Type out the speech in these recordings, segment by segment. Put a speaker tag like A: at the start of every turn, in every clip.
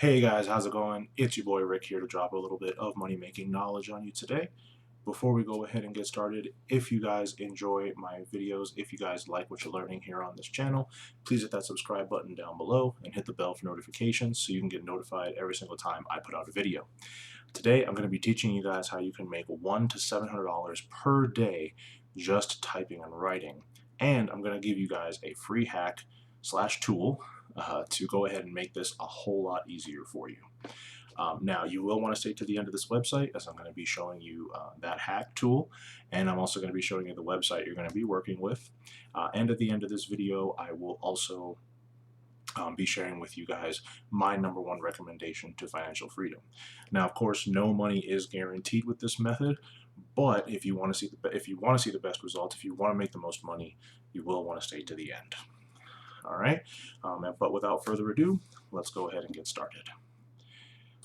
A: Hey guys, how's it going? It's your boy Rick here to drop a little bit of money making knowledge on you today. Before we go ahead and get started, if you guys enjoy my videos, if you guys like what you're learning here on this channel, please hit that subscribe button down below and hit the bell for notifications so you can get notified every single time I put out a video. Today I'm going to be teaching you guys how you can make $100 to $700 per day just typing and writing. And I'm going to give you guys a free hack slash tool to go ahead and make this a whole lot easier for you. Now, you will want to stay to the end of this website as I'm going to be showing you that hack tool, and I'm also going to be showing you the website you're going to be working with. And at the end of this video, I will also be sharing with you guys my #1 recommendation to financial freedom. Now, of course, no money is guaranteed with this method, but if you want to see the best results, if you want to make the most money, you will want to stay to the end. All right, but without further ado, let's go ahead and get started.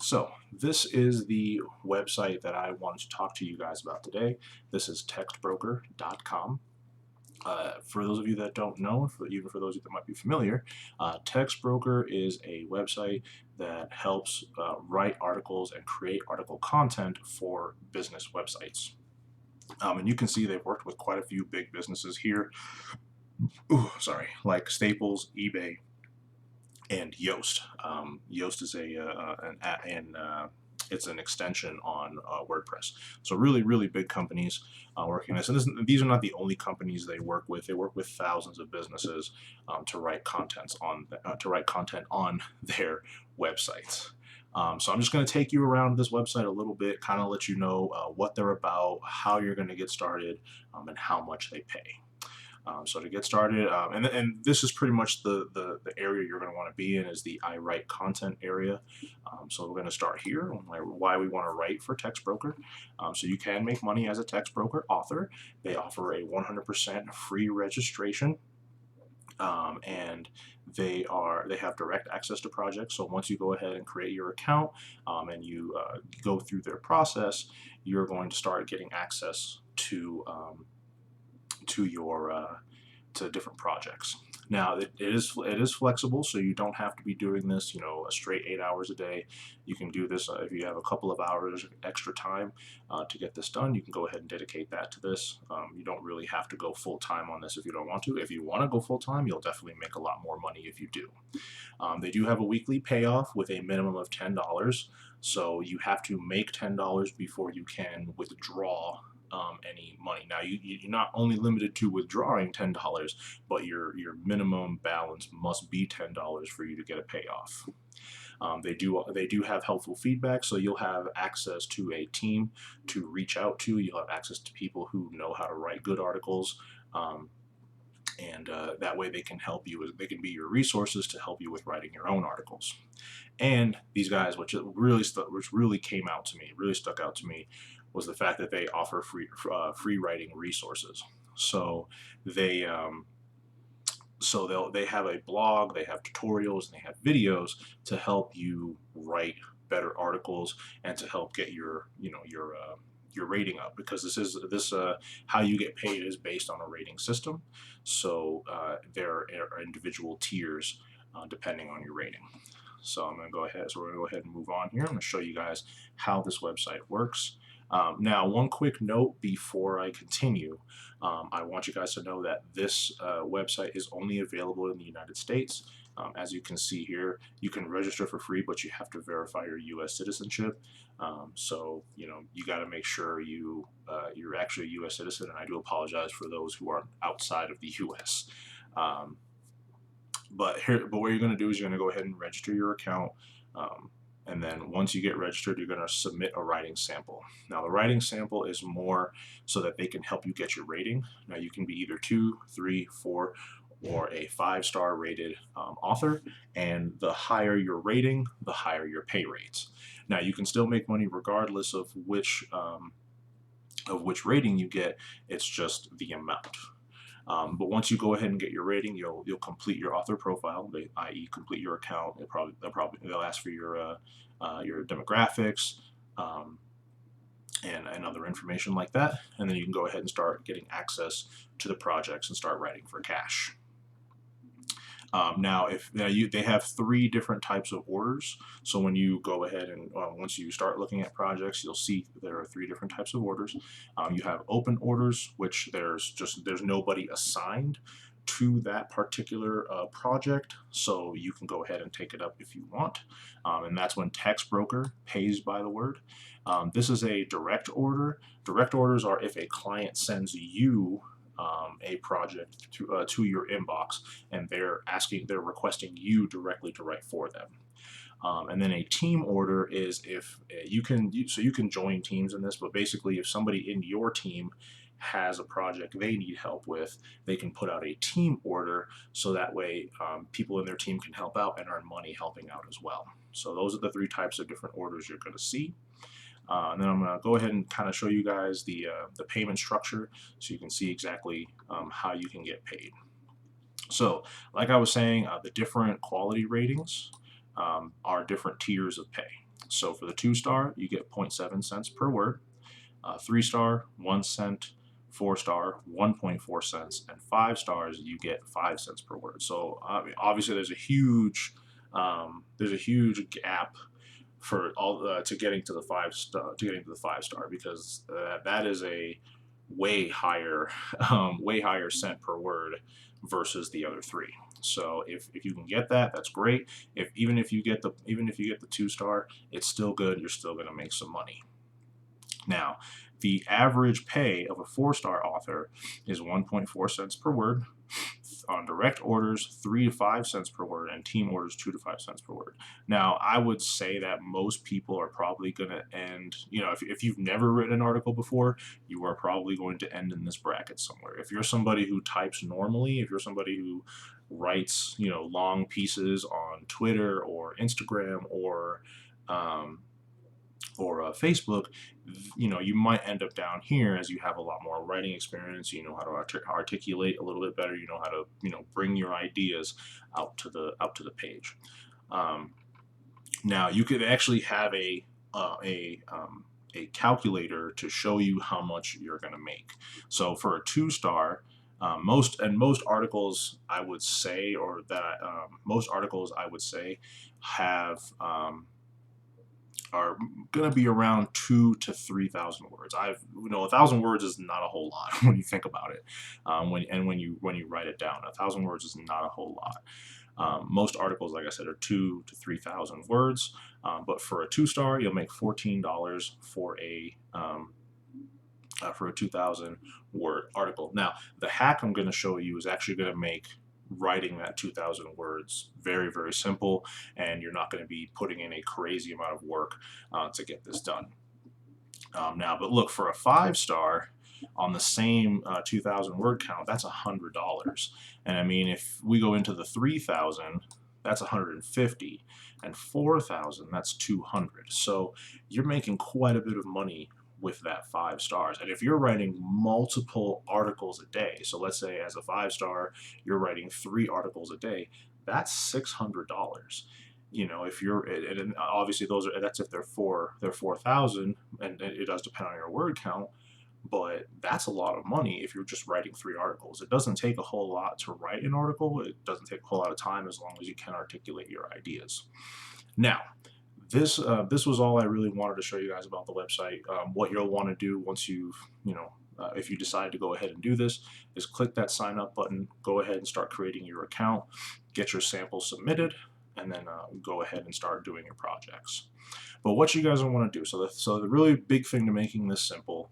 A: So this is the website that I wanted to talk to you guys about today. This is textbroker.com. For those of you that don't know, even for those of you that might be familiar, TextBroker is a website that helps write articles and create article content for business websites. And you can see they've worked with quite a few big businesses here. Like Staples, eBay, and Yoast. Yoast is it's an extension on WordPress. So really big companies working this. And these are not the only companies they work with. They work with thousands of businesses to write content on their websites. So I'm just going to take you around this website a little bit, kind of let you know what they're about, how you're going to get started, and how much they pay. So to get started, and this is pretty much the area you're going to want to be in, is the I write content area. So we're going to start here, why we want to write for TextBroker. So you can make money as a TextBroker author. They offer a 100% free registration. And they have direct access to projects. So once you go ahead and create your account and you go through their process, you're going to start getting access to to different projects. Now it is flexible, so you don't have to be doing this, a straight 8 hours a day. You can do this if you have a couple of hours extra time to get this done. You can go ahead and dedicate that to this. You don't really have to go full time on this if you don't want to. If you want to go full time, you'll definitely make a lot more money if you do. They do have a weekly payoff with a minimum of $10. So you have to make $10 before you can withdraw any money. Now you're not only limited to withdrawing $10, but your minimum balance must be $10 for you to get a payoff. They do have helpful feedback, so you'll have access to a team to reach out to. You'll have access to people who know how to write good articles. And that way they can help you. They can be your resources to help you with writing your own articles. And these guys, which really came out to me, really stuck out to me, was the fact that they offer free writing resources. So they have a blog, they have tutorials, and they have videos to help you write better articles and to help get your rating up, because this how you get paid is based on a rating system. So there are individual tiers depending on your rating. So we're going to go ahead and move on here. I'm going to show you guys how this website works. Now, one quick note before I continue. I want you guys to know that this website is only available in the United States. As you can see here, you can register for free, but you have to verify your U.S. citizenship. So you got to make sure you're actually a U.S. citizen, and I do apologize for those who are outside of the U.S. But what you're going to do is you're going to go ahead and register your account. And then once you get registered, you're going to submit a writing sample. Now, the writing sample is more so that they can help you get your rating. Now, you can be either 2, 3, 4, or a 5-star rated author. And the higher your rating, the higher your pay rates. Now, you can still make money regardless of which rating you get. It's just the amount. But once you go ahead and get your rating, you'll complete your author profile, i.e., complete your account. They'll ask for your demographics and other information like that, and then you can go ahead and start getting access to the projects and start writing for cash. Now, if now they have three different types of orders. So when you go ahead and once you start looking at projects, you'll see there are three different types of orders. You have open orders, which there's nobody assigned to that particular project, so you can go ahead and take it up if you want. And that's when text broker pays by the word. This is a direct order. Direct orders are if a client sends you a project to your inbox, and they're requesting you directly to write for them. And then a team order is if you can join teams in this, but basically if somebody in your team has a project they need help with, they can put out a team order, so that way people in their team can help out and earn money helping out as well. So those are the three types of different orders you're going to see. And then I'm going to go ahead and kind of show you guys the payment structure, so you can see exactly how you can get paid. So like I was saying, the different quality ratings are different tiers of pay. So for the 2-star, you get 0.7 cents per word, 3-star, 1 cent, 4-star, 1.4 cents, and 5 stars, you get 5 cents per word. So obviously there's a huge gap for all to getting to the 5-star, because that is a way higher cent per word versus the other three. So if you can get that, that's great. Even if you get the 2-star, it's still good. You're still going to make some money. Now, the average pay of a 4-star author is 1.4 cents per word. On direct orders, 3 to 5 cents per word, and team orders 2 to 5 cents per word. Now, I would say that most people are probably going to end, if you've never written an article before, you are probably going to end in this bracket somewhere. If you're somebody who types normally, if you're somebody who writes, long pieces on Twitter or Instagram or Facebook, you might end up down here, as you have a lot more writing experience. You know how to articulate a little bit better. You know how to bring your ideas out to the page. Now you could actually have a calculator to show you how much you're going to make. So for a 2-star, most articles I would say, have are going to be around 2,000 to 3,000 words. 1,000 words is not a whole lot when you think about it. When you write it down, 1,000 words is not a whole lot. Most articles, like I said, are 2,000 to 3,000 words. But for a 2-star, you'll make $14 for a 2,000 word article. Now, the hack I'm going to show you is actually going to make writing that 2,000 words very, very simple, and you're not going to be putting in a crazy amount of work to get this done. Now, but look, for a 5-star on the same 2,000 word count, that's $100. And I mean, if we go into the 3,000, that's 150, and 4,000, that's 200. So you're making quite a bit of money with that 5 stars. And if you're writing multiple articles a day, so let's say as a 5-star, you're writing 3 articles a day, that's $600. If you're, and obviously that's if they're 4,000, and it does depend on your word count, but that's a lot of money if you're just writing 3 articles. It doesn't take a whole lot to write an article. It doesn't take a whole lot of time, as long as you can articulate your ideas. Now, this was all I really wanted to show you guys about the website. What you'll want to do once if you decide to go ahead and do this, is click that sign up button, go ahead and start creating your account, get your sample submitted, and then go ahead and start doing your projects. But what you guys want to do, so the really big thing to making this simple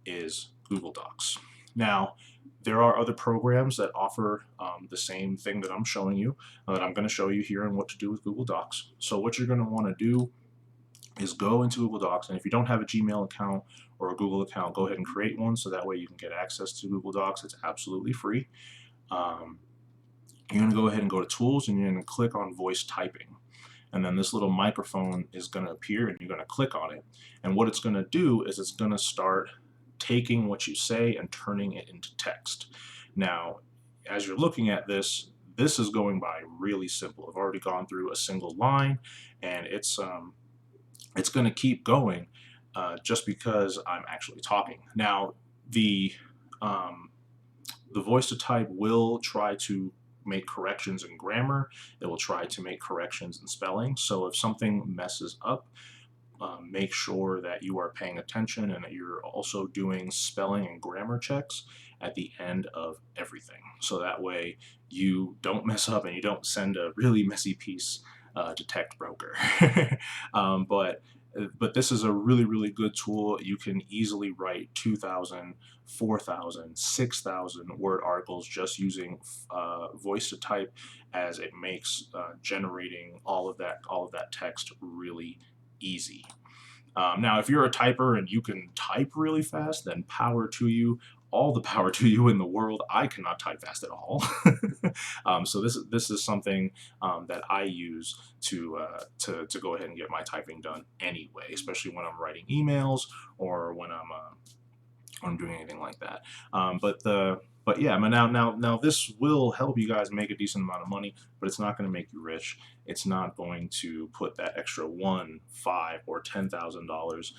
A: is Google Docs. Now, there are other programs that offer the same thing that I'm showing you, that I'm going to show you here, and what to do with Google Docs. So what you're going to want to do is go into Google Docs, and if you don't have a Gmail account or a Google account, go ahead and create one, so that way you can get access to Google Docs. It's absolutely free. You're going to go ahead and go to Tools, and you're going to click on Voice Typing. And then this little microphone is going to appear, and you're going to click on it. And what it's going to do is it's going to start taking what you say and turning it into text. Now, as you're looking at this is going by really simple. I've already gone through a single line, and it's going to keep going just because I'm actually talking. Now, the voice to type will try to make corrections in grammar. It will try to make corrections in spelling. So if something messes up, make sure that you are paying attention and that you're also doing spelling and grammar checks at the end of everything. So that way you don't mess up and you don't send a really messy piece to Text Broker. um, but but this is a really good tool. You can easily write 2,000, 4,000, 6,000 word articles just using voice to type, as it makes generating all of that text really easy. Now, if you're a typer and you can type really fast, then power to you. All the power to you in the world. I cannot type fast at all. So this is something that I use to go ahead and get my typing done anyway, especially when I'm writing emails or when I'm doing anything like that. But yeah, now this will help you guys make a decent amount of money, but it's not going to make you rich. It's not going to put that extra $1, $5, or $10,000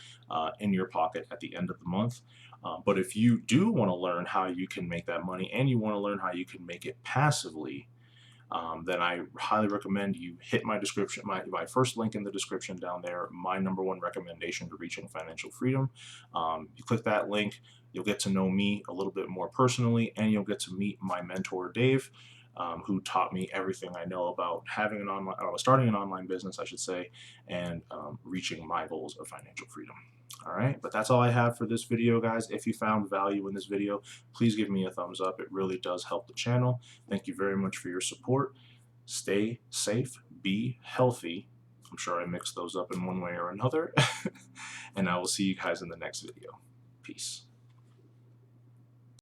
A: in your pocket at the end of the month. But if you do want to learn how you can make that money and you want to learn how you can make it passively, then I highly recommend you hit my description, my first link in the description down there, my #1 recommendation to reaching financial freedom. You click that link, you'll get to know me a little bit more personally, and you'll get to meet my mentor, Dave, who taught me everything I know about starting an online business, I should say, and reaching my goals of financial freedom. All right, but that's all I have for this video, guys. If you found value in this video, please give me a thumbs up. It really does help the channel. Thank you very much for your support. Stay safe, be healthy. I'm sure I mixed those up in one way or another. And I will see you guys in the next video. Peace.